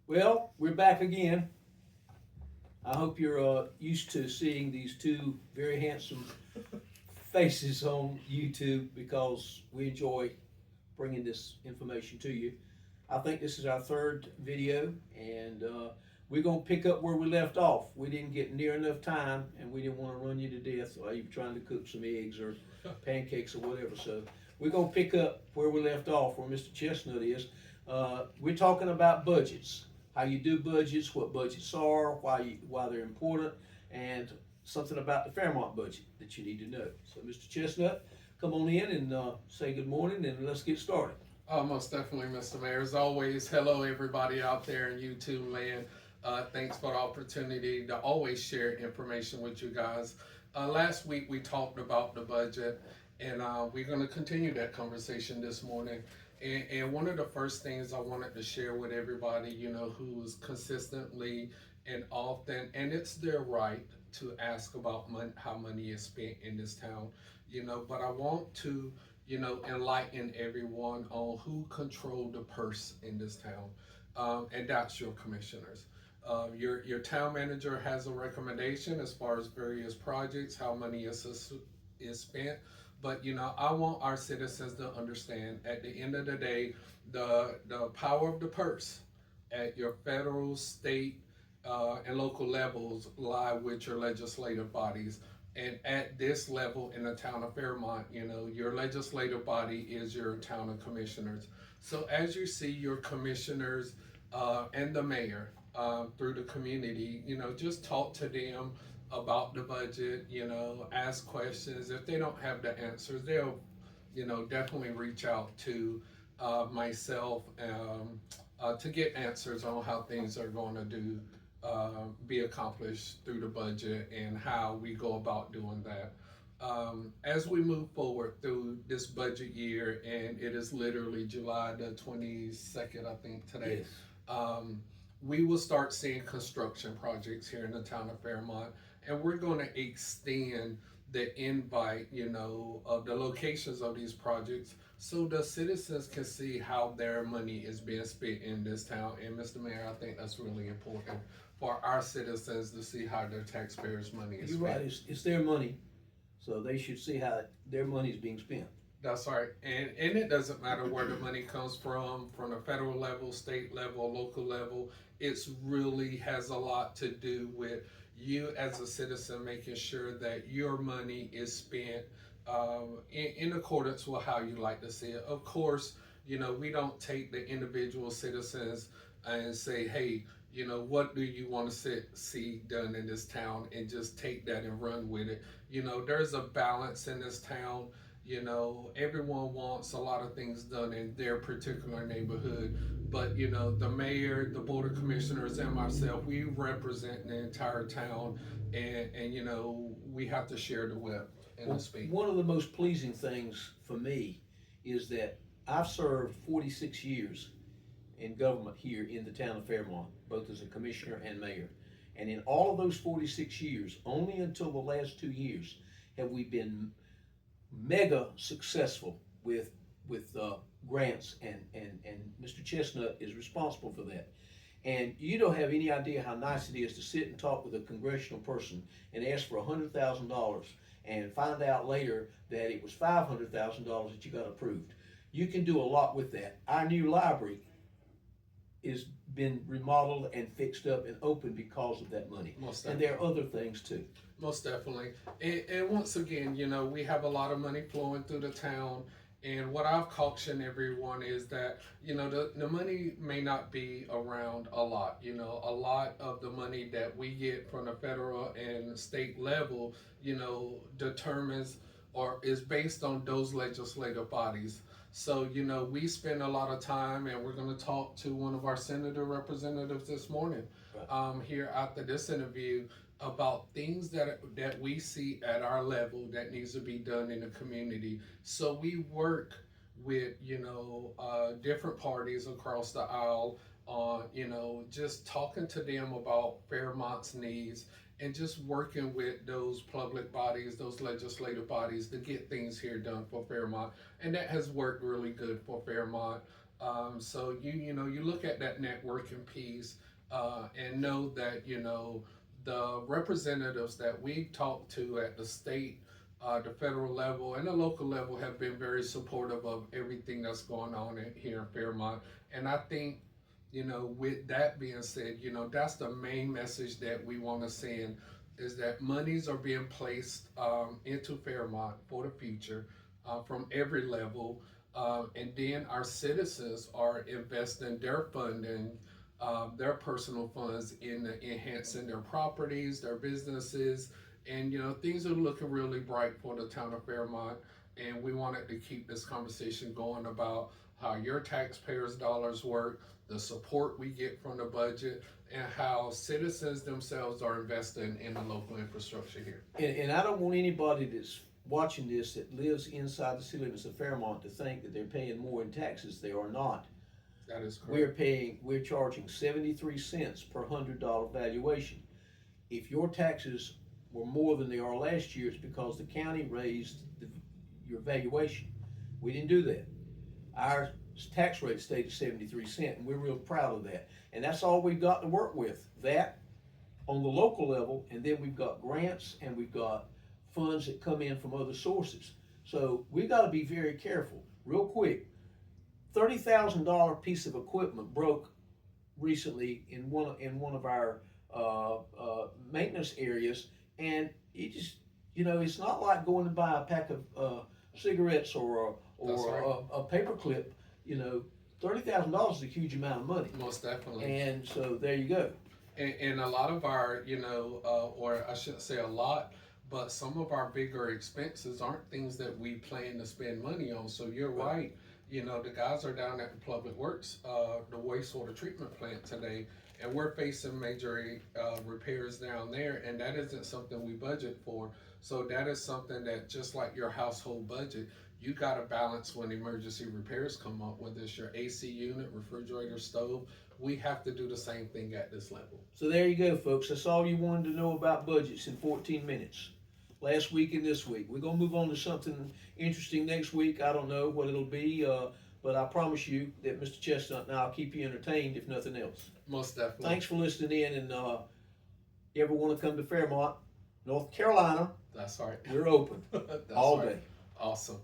Well, we're back again. I hope you're used to seeing these two very handsome faces on YouTube because we enjoy bringing this information to you. I think this is our third video, and we're going to pick up where we left off. We didn't get near enough time, and we didn't want to run you to death while you were trying to cook some eggs or pancakes or whatever. So we're going to pick up where we left off, where Mr. Chestnut is. We're talking about budgets, how you do budgets, what budgets are, why they're important, and something about the Fairmont budget that you need to know. So, Mr. Chestnut, come on in and say good morning, and let's get started. Most definitely, Mr. Mayor. As always, hello everybody out there in YouTube land. Thanks for the opportunity to always share information with you guys. Last week we talked about the budget, and we're going to continue that conversation this morning. And one of the first things I wanted to share with everybody, who's consistently and often, and it's their right to ask about how money is spent in this town, but I want to enlighten everyone on who control the purse in this town, and that's your commissioners. Your town manager has a recommendation as far as various projects, how money is spent. But I want our citizens to understand at the end of the day, the power of the purse at your federal, state, and local levels lie with your legislative bodies. And at this level in the town of Fairmont, your legislative body is your town of commissioners. So as you see your commissioners and the mayor through the community, just talk to them about the budget, ask questions. If they don't have the answers, they'll, definitely reach out to myself to get answers on how things are going to be accomplished through the budget and how we go about doing that. As we move forward through this budget year, and it is literally July the 22nd, I think, today. Yes. We will start seeing construction projects here in the town of Fairmont, and we're going to extend the invite, of the locations of these projects so the citizens can see how their money is being spent in this town. And Mr. Mayor, I think that's really important for our citizens to see how their taxpayers' money is You're spent. right, it's their money, so they should see how their money is being spent. That's right. And it doesn't matter where the money comes from the federal level, state level, local level. It's really has a lot to do with you as a citizen making sure that your money is spent in accordance with how you like to see it. Of course, we don't take the individual citizens and say, hey, what do you want to see done in this town, and just take that and run with it. There's a balance in this town. Everyone wants a lot of things done in their particular neighborhood, but the mayor, the board of commissioners, and myself, we represent the entire town, and we have to share the wealth and the speak. One of the most pleasing things for me is that I've served 46 years in government here in the town of Fairmont, both as a commissioner and mayor. And in all of those 46 years, only until the last 2 years have we been mega successful with grants, and Mr. Chestnut is responsible for that. And you don't have any idea how nice it is to sit and talk with a congressional person and ask for $100,000 and find out later that it was $500,000 that you got approved. You can do a lot with that. Our new library is been remodeled and fixed up and open because of that money. And there are other things too. Most definitely. And once again, we have a lot of money flowing through the town. And what I've cautioned everyone is that, the money may not be around a lot. A lot of the money that we get from the federal and state level, determines or is based on those legislative bodies. So, we spend a lot of time, and we're going to talk to one of our senator representatives this morning, here after this interview, about things that we see at our level that needs to be done in the community. So we work with different parties across the aisle on just talking to them about Fairmont's needs, and just working with those public bodies, those legislative bodies, to get things here done for Fairmont. And that has worked really good for Fairmont. So you look at that networking piece and know that the representatives that we talk to at the state, the federal level, and the local level have been very supportive of everything that's going on here in Fairmont. And I think, with that being said, that's the main message that we want to send is that monies are being placed into Fairmont for the future from every level. And then our citizens are investing their funding, their personal funds in enhancing their properties, their businesses, and things are looking really bright for the town of Fairmont. And we wanted to keep this conversation going about how your taxpayers' dollars work, the support we get from the budget, and how citizens themselves are investing in the local infrastructure here. And I don't want anybody that's watching this that lives inside the city limits of Fairmont to think that they're paying more in taxes. They are not. That is correct. We're charging 73 cents per $100 valuation. If your taxes were more than they are last year, it's because the county raised your valuation. We didn't do that. Our tax rate stayed at 73 cents, and we're real proud of that. And that's all we've got to work with. That on the local level, and then we've got grants and we've got funds that come in from other sources. So we got to be very careful. Real quick, $30,000 piece of equipment broke recently in one of our maintenance areas, and it just it's not like going to buy a pack of cigarettes or a paper clip. $30,000 is a huge amount of money. Most definitely. And so there you go. And a lot of our, or I shouldn't say a lot, but some of our bigger expenses aren't things that we plan to spend money on. So you're right. The guys are down at the Public Works, the wastewater treatment plant today, and we're facing major repairs down there, and that isn't something we budget for. So that is something that, just like your household budget, you got to balance when emergency repairs come up, whether it's your AC unit, refrigerator, stove. We have to do the same thing at this level. So there you go, folks. That's all you wanted to know about budgets in 14 minutes. Last week and this week. We're going to move on to something interesting next week. I don't know what it'll be, but I promise you that Mr. Chestnut and I'll keep you entertained, if nothing else. Most definitely. Thanks for listening in, and you ever want to come to Fairmont, North Carolina? That's right. We're open all right. day. Awesome.